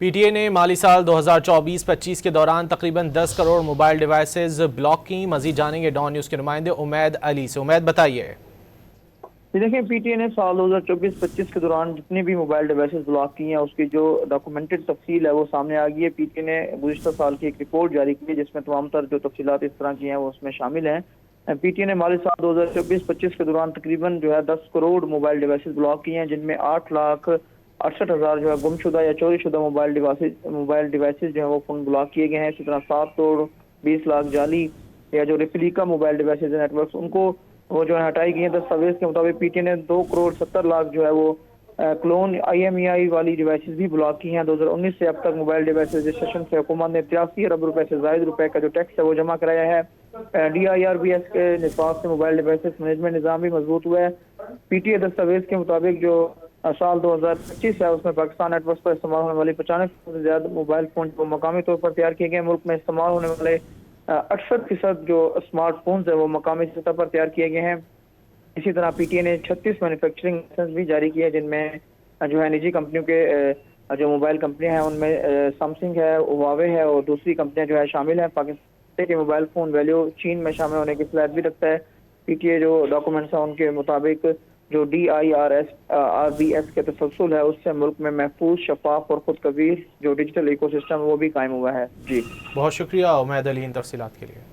P T A نے مالی سال 2024-25 کے دوران تقریباً 10 کروڑ موبائل ڈیوائسز بلاک کی۔ مزید جانیں گے ڈان نیوز کے نمائندے امید علی سے۔ امید بتائیے۔ دیکھیں، پی ٹی اے نے سال 2024-25 کے دوران جتنی بھی موبائل ڈیوائسز بلاک کی ہیں اس کی جو ڈاکومنٹڈ تفصیل ہے وہ سامنے آ گئی ہے۔ پی ٹی اے نے گزشتہ سال کی ایک رپورٹ جاری کی ہے جس میں تمام تر جو تفصیلات اس طرح کی ہیں وہ اس میں شامل ہیں۔ پی ٹی اے نے مالی سال 2024-25 کے دوران تقریباً 10 کروڑ موبائل ڈیوائسز بلاک کی ہیں، جن میں 8,68,000 گم شدہ یا چوری شدہ موبائل ڈیوائسز جو ہیں وہ فون بلاک کیے گئے ہیں۔ اسی طرح 7 کروڑ 20 لاکھ جعلی یا جو replica mobile devices networks ان کو وہ جو ہے ہٹائی گئی ہیں۔ دستاویز کے مطابق پی ٹی اے نے 2 کروڑ 70 لاکھ جو ہے وہ کلون آئی ایم ای آئی والی ڈیوائسز بھی بلاک کی ہیں۔ 2019 سے اب تک موبائل ڈیوائس رجسٹریشن سے حکومت نے 83 ارب روپے سے زائد روپے کا جو ٹیکس ہے وہ جمع کرایا ہے۔ D I R B S کے نصاب سے موبائل ڈیوائسز مینجمنٹ نظام بھی مضبوط ہوا ہے۔ پی ٹی اے دستاویز کے مطابق جو سال 2025 ہے اس میں پاکستان نیٹ ورکس پر استعمال ہونے والی 95% سے زیادہ موبائل فون کو مقامی طور پر تیار کیے گئے۔ ملک میں استعمال ہونے والے 68% جو اسمارٹ فونز ہیں وہ مقامی سطح پر تیار کیے گئے ہیں۔ اسی طرح پی ٹی اے نے 36 مینوفیکچرنگ لائسنس بھی جاری کیے ہیں، جن میں جو ہے نجی کمپنیوں کے جو موبائل کمپنیاں ہیں ان میں سیمسنگ ہے، ہواوے ہے اور دوسری کمپنیاں جو ہے شامل ہیں۔ پاکستان کے موبائل فون ویلیو چین میں شامل ہونے کی صلاحیت بھی رکھتا ہے۔ پی ٹی اے جو ڈاکومنٹس ہیں ان کے مطابق جو D I R B S کے تسلسل ہے اس سے ملک میں محفوظ، شفاف اور خود کبیر جو ڈیجیٹل ایکو سسٹم وہ بھی قائم ہوا ہے۔ جی بہت شکریہ امید علی ان تفصیلات کے لیے۔